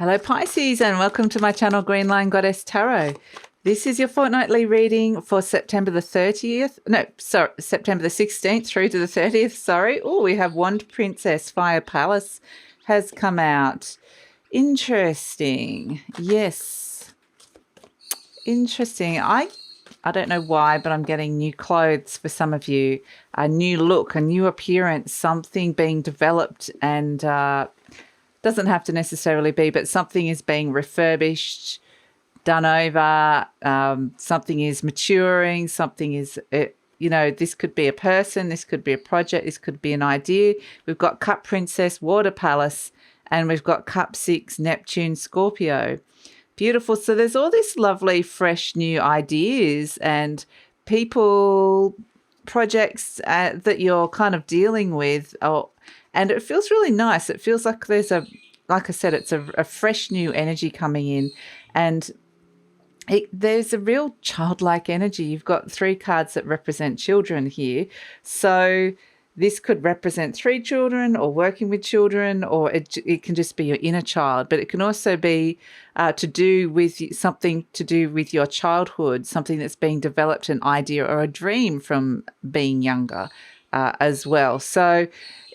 Hello Pisces and welcome to my channel GreenLion Goddess Tarot. This is your fortnightly reading for September the 16th through to the 30th, sorry. Oh, we have Wand Princess, Fire Palace has come out. Interesting. Yes. Interesting. I don't know why, but I'm getting new clothes for some of you. A new look, a new appearance, something being developed and doesn't have to necessarily be, but something is being refurbished, done over, something is maturing, something is, this could be a person, this could be a project, this could be an idea. We've got Cup Princess, Water Palace, and we've got Cup 6, Neptune, Scorpio. Beautiful. So there's all this lovely, fresh, new ideas and people, projects that you're kind of dealing with. And it feels really nice. It feels like there's like I said, it's a fresh new energy coming in. And there's a real childlike energy. You've got 3 cards that represent children here. So this could represent 3 children or working with children, or it can just be your inner child. But it can also be something to do with your childhood, something that's being developed, an idea or a dream from being younger as well. So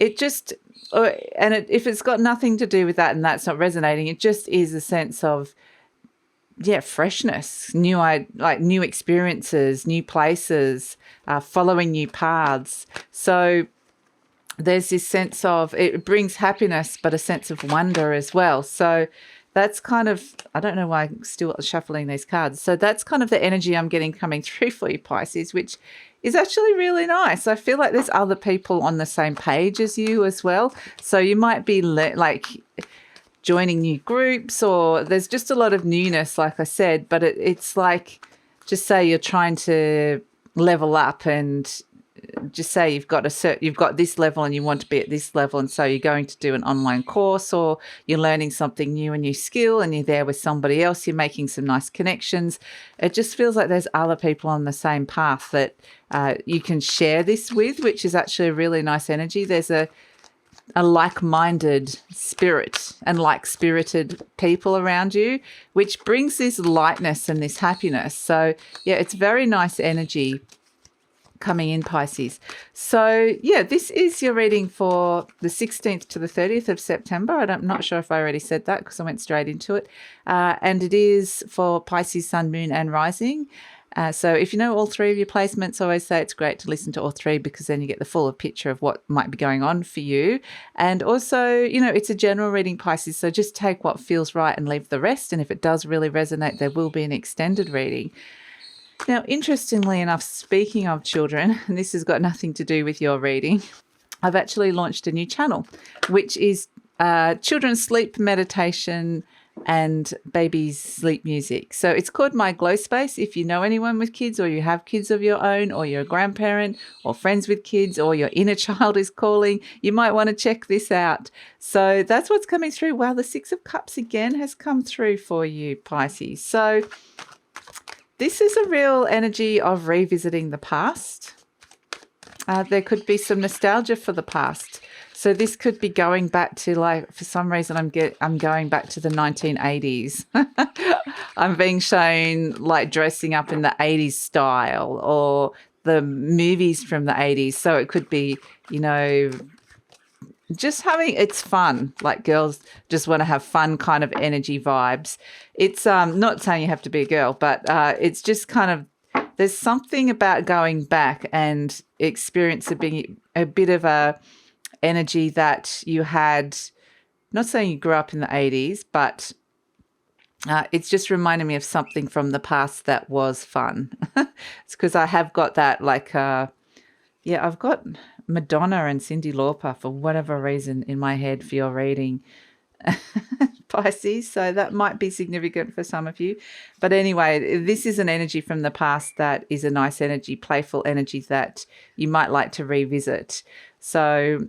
it just, if it's got nothing to do with that and that's not resonating, it just is a sense of, freshness, new experiences, new places, following new paths. So there's this sense of, it brings happiness, but a sense of wonder as well. So that's kind of, I don't know why I'm still shuffling these cards. So that's kind of the energy I'm getting coming through for you, Pisces, which is actually really nice. I feel like there's other people on the same page as you as well. So you might be like joining new groups, or there's just a lot of newness, like I said, but it's like, just say you're trying to level up and just say you've got this level and you want to be at this level, and so you're going to do an online course, or you're learning something new, a new skill, and you're there with somebody else, you're making some nice connections. It just feels like there's other people on the same path that you can share this with, which is actually a really nice energy. There's a like-minded spirit and like-spirited people around you, which brings this lightness and this happiness. So yeah, it's very nice energy coming in, Pisces. So yeah, this is your reading for the 16th to the 30th of September. I'm not sure if I already said that because I went straight into it. And it is for Pisces, Sun, Moon and Rising. So if you know all 3 of your placements, I always say it's great to listen to all 3 because then you get the fuller picture of what might be going on for you. And also, it's a general reading, Pisces, so just take what feels right and leave the rest. And if it does really resonate, there will be an extended reading. Now, interestingly enough, speaking of children, and this has got nothing to do with your reading, I've actually launched a new channel, which is children's sleep meditation and babies' sleep music. So it's called My Glow Space. If you know anyone with kids, or you have kids of your own, or you're a grandparent or friends with kids, or your inner child is calling, you might want to check this out. So that's what's coming through. Wow, the 6 of Cups again has come through for you, Pisces. So this is a real energy of revisiting the past. There could be some nostalgia for the past. So this could be going back to, like, for some reason I'm going back to the 1980s. I'm being shown like dressing up in the 80s style, or the movies from the 80s. So it could be, just having, it's fun, like girls just want to have fun kind of energy vibes. It's not saying you have to be a girl, but it's just kind of, there's something about going back and experiencing a bit of a energy that you had, not saying you grew up in the 80s, but it's just reminding me of something from the past that was fun. It's because I have got that, like, I've got Madonna and Cyndi Lauper for whatever reason in my head for your reading, Pisces. So that might be significant for some of you. But anyway, this is an energy from the past that is a nice energy, playful energy that you might like to revisit. So,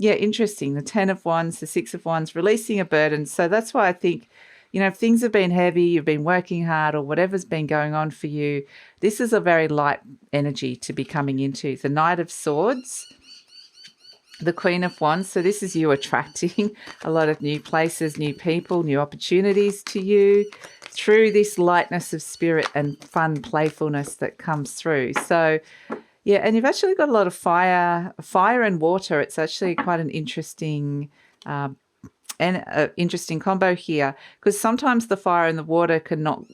interesting. The 10 of Wands, the 6 of Wands, releasing a burden. So that's why I think, if things have been heavy, you've been working hard, or whatever's been going on for you, this is a very light energy to be coming into. The Knight of Swords the Queen of Wands. So this is you attracting a lot of new places, new people, new opportunities to you through this lightness of spirit and fun playfulness that comes through. So yeah, and you've actually got a lot of fire and water. It's actually quite an interesting interesting combo here, because sometimes the fire and the water cannot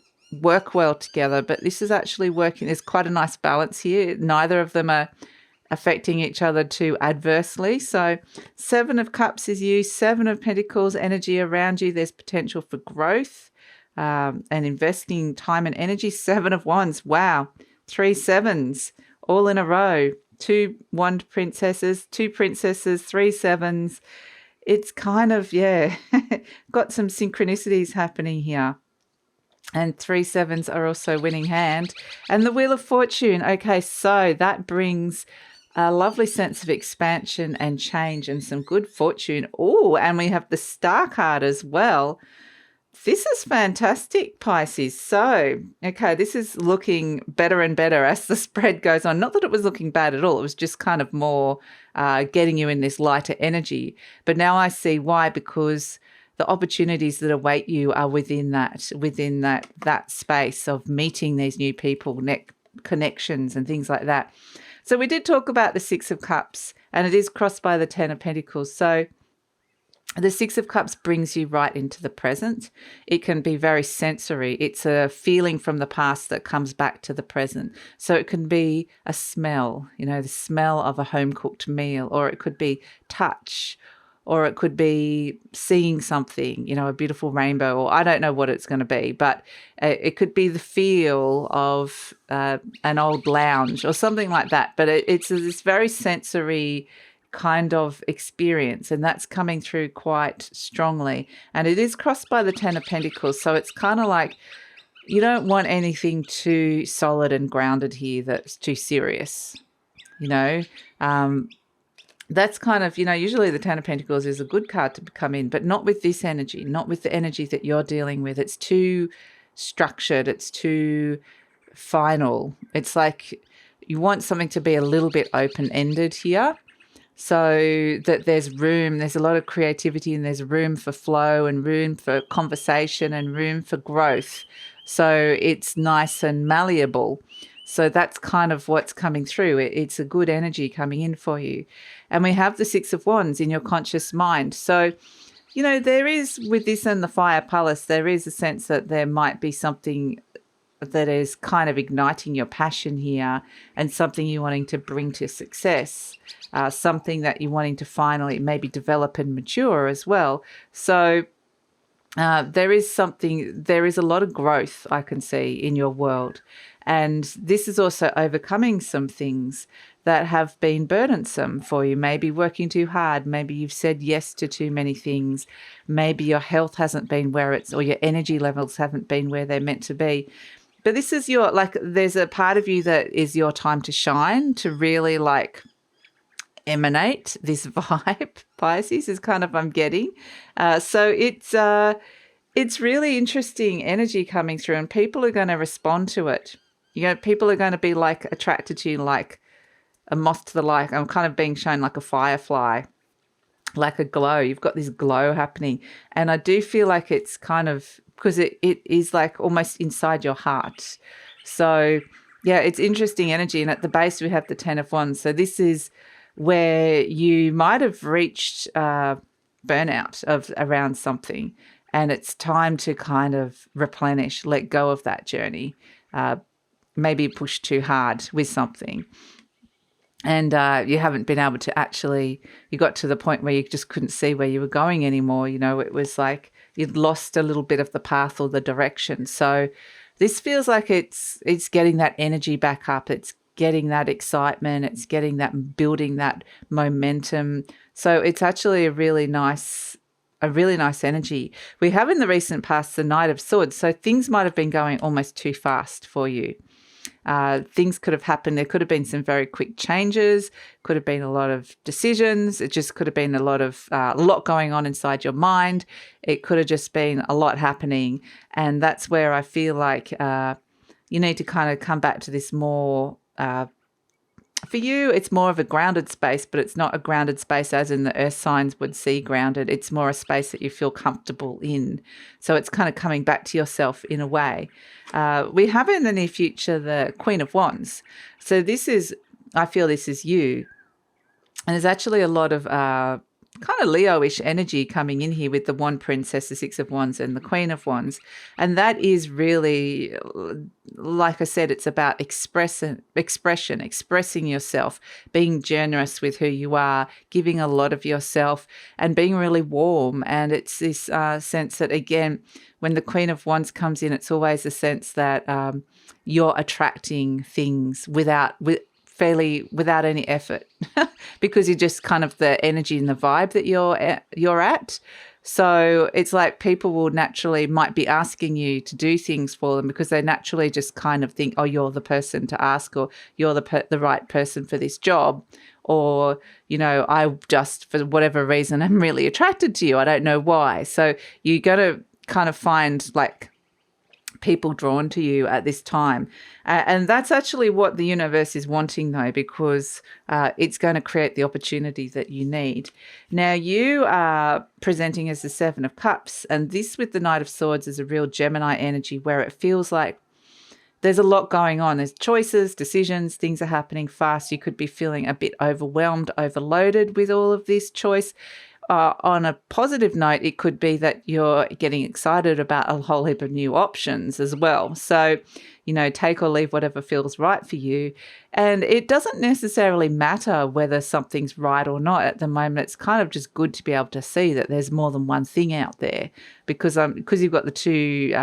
work well together, but this is actually working. There's quite a nice balance here. Neither of them are affecting each other too adversely. So 7 of Cups is you, 7 of Pentacles energy around you. There's potential for growth and investing time and energy. 7 of Wands. Wow. 3 sevens all in a row. 2 wand princesses, 2 princesses, 3 sevens. It's kind of, yeah, got some synchronicities happening here. And 3 sevens are also winning hand. And the Wheel of Fortune. Okay, so that brings a lovely sense of expansion and change and some good fortune. Oh, and we have the Star card as well. This is fantastic, Pisces. So, okay, this is looking better and better as the spread goes on. Not that it was looking bad at all. It was just kind of more getting you in this lighter energy. But now I see why, because the opportunities that await you are within that space of meeting these new people, connections and things like that. So we did talk about the 6 of Cups, and it is crossed by the 10 of Pentacles. So the 6 of Cups brings you right into the present. It can be very sensory. It's a feeling from the past that comes back to the present. So it can be a smell, the smell of a home-cooked meal, or it could be touch, or it could be seeing something, a beautiful rainbow, or I don't know what it's going to be, but it could be the feel of an old lounge or something like that. But it's this very sensory kind of experience, and that's coming through quite strongly. And it is crossed by the 10 of Pentacles. So it's kind of like you don't want anything too solid and grounded here that's too serious, that's kind of, usually the 10 of Pentacles is a good card to come in, but not with this energy, not with the energy that you're dealing with. It's too structured. It's too final. It's like you want something to be a little bit open-ended here, so that there's room, there's a lot of creativity, and there's room for flow and room for conversation and room for growth. So it's nice and malleable. So that's kind of what's coming through. It's a good energy coming in for you. And we have the 6 of Wands in your conscious mind. So, there is, with this and the Fire Palace, there is a sense that there might be something that is kind of igniting your passion here, and something you're wanting to bring to success, something that you're wanting to finally maybe develop and mature as well. So there is a lot of growth I can see in your world. And this is also overcoming some things that have been burdensome for you. Maybe working too hard. Maybe you've said yes to too many things. Maybe your health hasn't been or your energy levels haven't been where they're meant to be. But this is there's a part of you that is your time to shine, to really emanate this vibe. Pisces is kind of, I'm getting. So it's really interesting energy coming through, and people are going to respond to it. People are going to be attracted to you like a moth to the light. I'm kind of being shown like a firefly, like a glow. You've got this glow happening. And I do feel like it's kind of, because it is like almost inside your heart. So yeah, it's interesting energy. And at the base, we have the 10 of Wands. So this is where you might have reached burnout around something. And it's time to kind of replenish, let go of that journey. Maybe push too hard with something. And you haven't been able to you got to the point where you just couldn't see where you were going anymore. It was like you'd lost a little bit of the path or the direction. So this feels like it's getting that energy back up. It's getting that excitement. It's getting that, building that momentum. So it's actually a really nice energy. We have in the recent past the Knight of Swords. So things might have been going almost too fast for you. Things could have happened. There could have been some very quick changes, could have been a lot of decisions. It just could have been a lot going on inside your mind. It could have just been a lot happening. And that's where I feel like you need to kind of come back to this more For you, it's more of a grounded space, but it's not a grounded space as in the earth signs would see grounded. It's more a space that you feel comfortable in. So it's kind of coming back to yourself in a way. We have in the near future the Queen of Wands. So I feel this is you. And there's actually a lot of kind of Leo-ish energy coming in here with the Wand Princess, the Six of Wands, and the Queen of Wands. And that is really, like I said, it's about expression, expressing yourself, being generous with who you are, giving a lot of yourself, and being really warm. And it's this sense that, again, when the Queen of Wands comes in, it's always a sense that you're attracting things without any effort because you're just kind of the energy and the vibe that you're at. So it's like people might be asking you to do things for them because they naturally just kind of think, oh, you're the person to ask, or you're the right person for this job. Or, I just, for whatever reason, I'm really attracted to you. I don't know why. So you got to kind of find like people drawn to you at this time. And that's actually what the universe is wanting, though, because it's going to create the opportunity that you need. Now, you are presenting as the Seven of Cups, and this with the Knight of Swords is a real Gemini energy where it feels like there's a lot going on. There's choices, decisions, things are happening fast. You could be feeling a bit overwhelmed, overloaded with all of this choice. On a positive note, it could be that you're getting excited about a whole heap of new options as well. So, take or leave whatever feels right for you. And it doesn't necessarily matter whether something's right or not at the moment. It's kind of just good to be able to see that there's more than one thing out there because you've got the two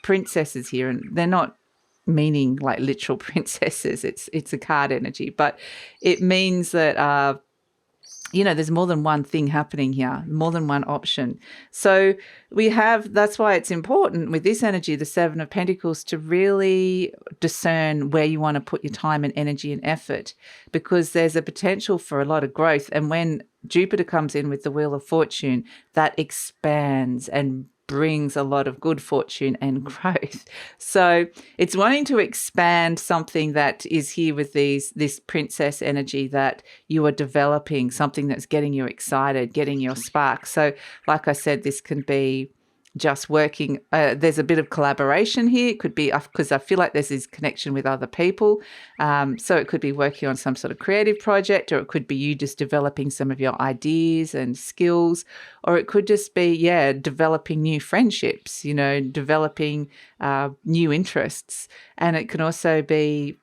princesses here, and they're not meaning like literal princesses. It's a card energy, but it means that there's more than one thing happening here, more than one option. So that's why it's important with this energy, the Seven of Pentacles, to really discern where you want to put your time and energy and effort, because there's a potential for a lot of growth. And when Jupiter comes in with the Wheel of Fortune, that expands and brings a lot of good fortune and growth. So it's wanting to expand something that is here with this princess energy that you are developing, something that's getting you excited, getting your spark. So like I said, this can be just working. There's a bit of collaboration here. It could be because I feel like there's this connection with other people. So it could be working on some sort of creative project, or it could be you just developing some of your ideas and skills, or it could just be, developing new friendships, developing new interests. And it can also be,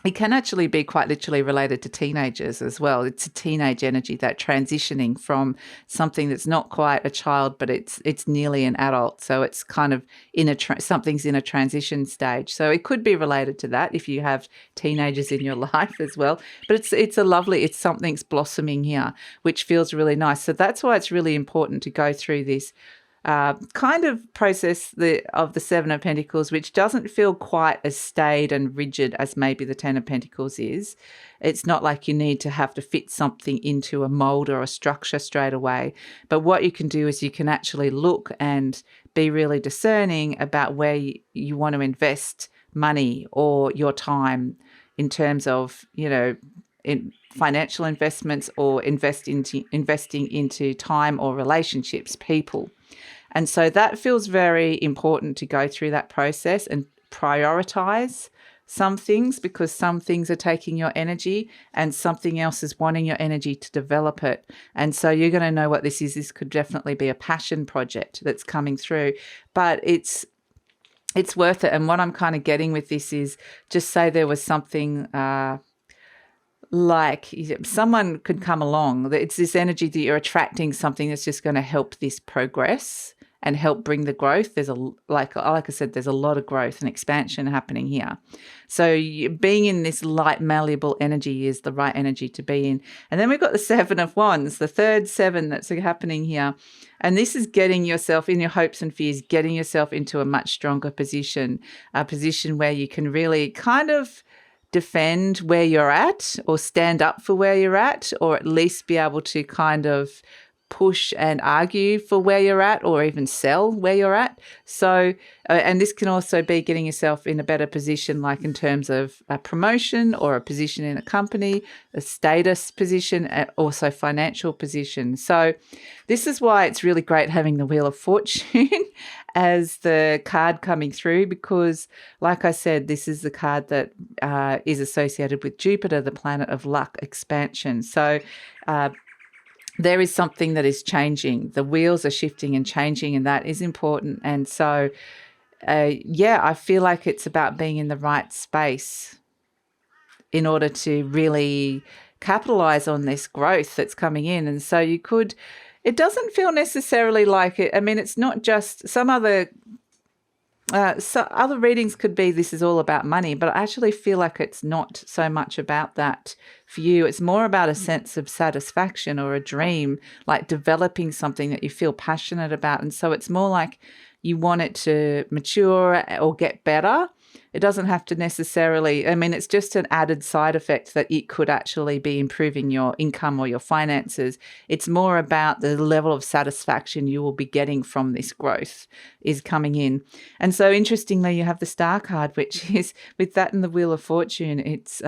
it can actually be quite literally related to teenagers as well. It's a teenage energy, that transitioning from something that's not quite a child, but it's nearly an adult. So it's kind of something's in a transition stage. So it could be related to that if you have teenagers in your life as well. But it's something's blossoming here, which feels really nice. So that's why it's really important to go through this kind of process of the Seven of Pentacles, which doesn't feel quite as staid and rigid as maybe the Ten of Pentacles is. It's not like you need to have to fit something into a mold or a structure straight away. But what you can do is you can actually look and be really discerning about where you want to invest money or your time in terms of, in financial investments, or investing into time or relationships, people. And so that feels very important to go through that process and prioritize some things, because some things are taking your energy and something else is wanting your energy to develop it. And so you're going to know what this is. This could definitely be a passion project that's coming through, but it's worth it. And what I'm kind of getting with this is, just say there was something like someone could come along. It's this energy that you're attracting something that's just going to help this progress and help bring the growth. There's like I said, there's a lot of growth and expansion happening here. So being in this light, malleable energy is the right energy to be in. And then we've got the Seven of Wands, the third seven that's happening here. And this is getting yourself in your hopes and fears, getting yourself into a much stronger position, a position where you can really kind of defend where you're at, or stand up for where you're at, or at least be able to kind of push and argue for where you're at or even sell where you're at. So, and this can also be getting yourself in a better position, like in terms of a promotion or a position in a company, a status position, and also financial position. So this is why it's really great having the Wheel of Fortune as the card coming through, because like I said, this is the card that is associated with Jupiter, the planet of luck, expansion. So there is something that is changing. The wheels are shifting and changing, and that is important. And so, I feel like it's about being in the right space in order to really capitalize on this growth that's coming in. And so it doesn't feel necessarily like it. I mean, it's not just some other readings could be this is all about money, but I actually feel like it's not so much about that for you. It's more about a sense of satisfaction or a dream, like developing something that you feel passionate about. And so it's more like you want it to mature or get better. It doesn't have to necessarily, I mean, it's just an added side effect that it could actually be improving your income or your finances. It's more about the level of satisfaction you will be getting from this growth is coming in. And so interestingly, you have the Star card, which is with that and the Wheel of Fortune. It's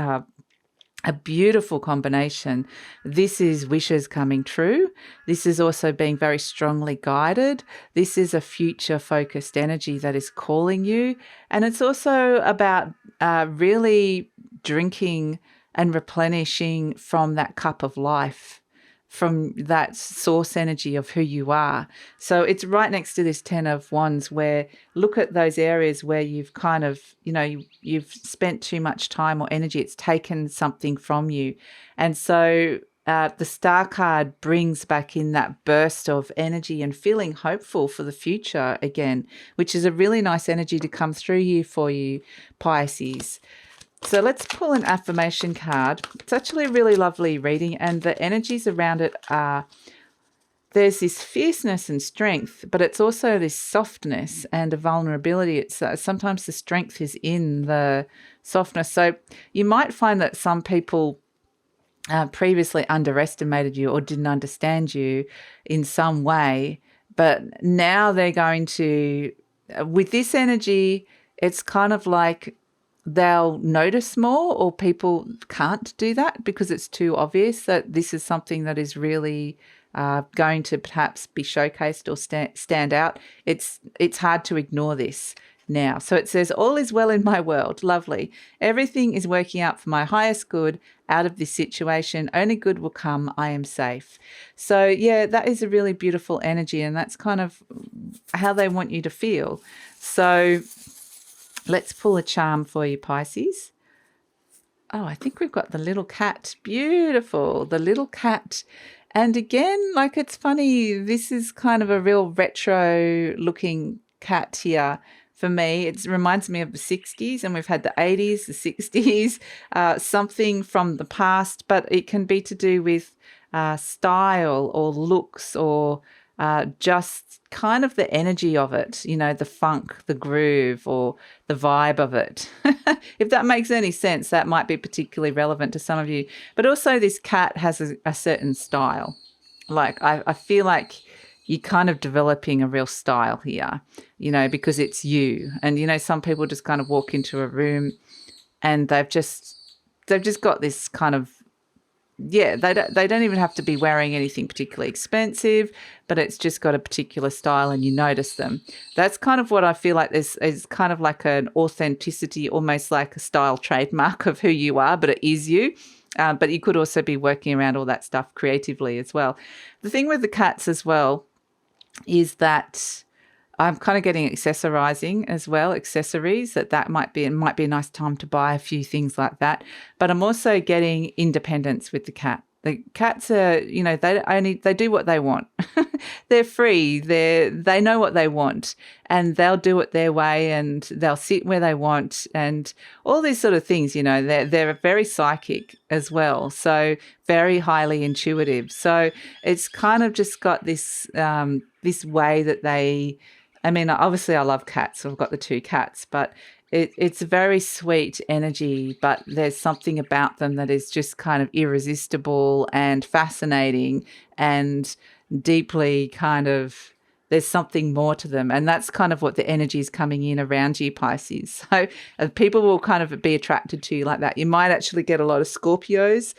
a beautiful combination. This is wishes coming true. This is also being very strongly guided. This is a future-focused energy that is calling you. And it's also about really drinking and replenishing from that cup of life, from that source energy of who you are. So it's right next to this 10 of Wands, where look at those areas where you've kind of, you've spent too much time or energy. It's taken something from you. And so the Star card brings back in that burst of energy and feeling hopeful for the future again, which is a really nice energy to come through here for you, Pisces. So let's pull an affirmation card. It's actually a really lovely reading, and the energies around it are, there's this fierceness and strength, but it's also this softness and a vulnerability. It's sometimes the strength is in the softness. So you might find that some people previously underestimated you or didn't understand you in some way, but now they're going to, with this energy, it's kind of like they'll notice more, or people can't do that because it's too obvious that this is something that is really going to perhaps be showcased or stand out. It's hard to ignore this now. So it says, all is well in my world. Lovely. Everything is working out for my highest good out of this situation. Only good will come. I am safe. So yeah, that is a really beautiful energy, and that's kind of how they want you to feel. So let's pull a charm for you, Pisces. Oh, I think we've got the little cat. Beautiful. The little cat. And again, like, it's funny, this is kind of a real retro looking cat here for me. It reminds me of the 60s, and we've had the 80s, the 60s, something from the past, but it can be to do with style or looks or just kind of the energy of it, the funk, the groove, or the vibe of it. If that makes any sense, that might be particularly relevant to some of you. But also this cat has a certain style. Like, I feel like you're kind of developing a real style here, because it's you. And, some people just kind of walk into a room and they've just got this kind of, they don't even have to be wearing anything particularly expensive, but it's just got a particular style and you notice them. That's kind of what I feel like is kind of like an authenticity, almost like a style trademark of who you are, but it is you. But you could also be working around all that stuff creatively as well. The thing with the cats as well is that I'm kind of getting accessorizing as well, accessories, that might be a nice time to buy a few things like that. But I'm also getting independence with the cat. The cats are, they do what they want. They're free. They know what they want, and they'll do it their way, and they'll sit where they want, and all these sort of things. They're very psychic as well, so very highly intuitive. So it's kind of just got this this way that they. I mean, obviously I love cats. So I've got the 2 cats, but it's a very sweet energy, but there's something about them that is just kind of irresistible and fascinating, and deeply kind of, there's something more to them. And that's kind of what the energy is coming in around you, Pisces. So people will kind of be attracted to you like that. You might actually get a lot of Scorpios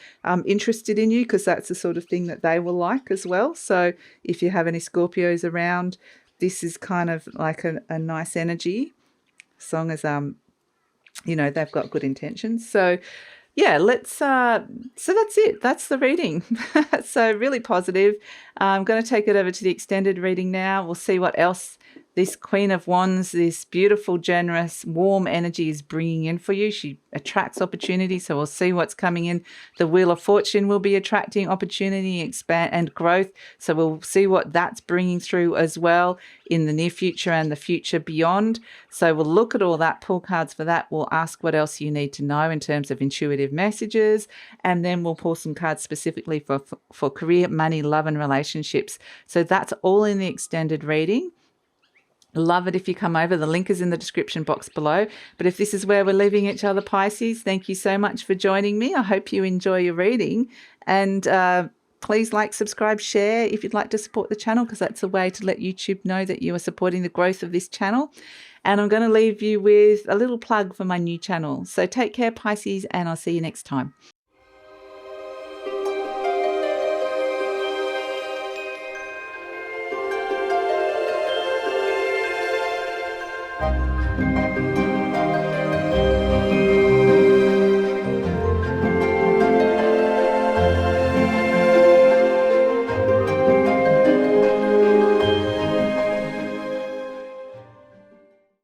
interested in you, because that's the sort of thing that they will like as well. So if you have any Scorpios around, this is kind of like a nice energy, as long as, they've got good intentions. So yeah, so that's it. That's the reading. So really positive. I'm going to take it over to the extended reading now. We'll see what else this Queen of Wands, this beautiful, generous, warm energy is bringing in for you. She attracts opportunity, so we'll see what's coming in. The Wheel of Fortune will be attracting opportunity, expand and growth. So we'll see what that's bringing through as well in the near future and the future beyond. So we'll look at all that, pull cards for that. We'll ask what else you need to know in terms of intuitive messages, and then we'll pull some cards specifically for career, money, love and relationships. So that's all in the extended reading. Love it if you come over. The link is in the description box below. But if this is where we're leaving each other, Pisces, thank you so much for joining me. I hope you enjoy your reading. And please like, subscribe, share if you'd like to support the channel, because that's a way to let YouTube know that you are supporting the growth of this channel. And I'm going to leave you with a little plug for my new channel. So take care, Pisces, and I'll see you next time.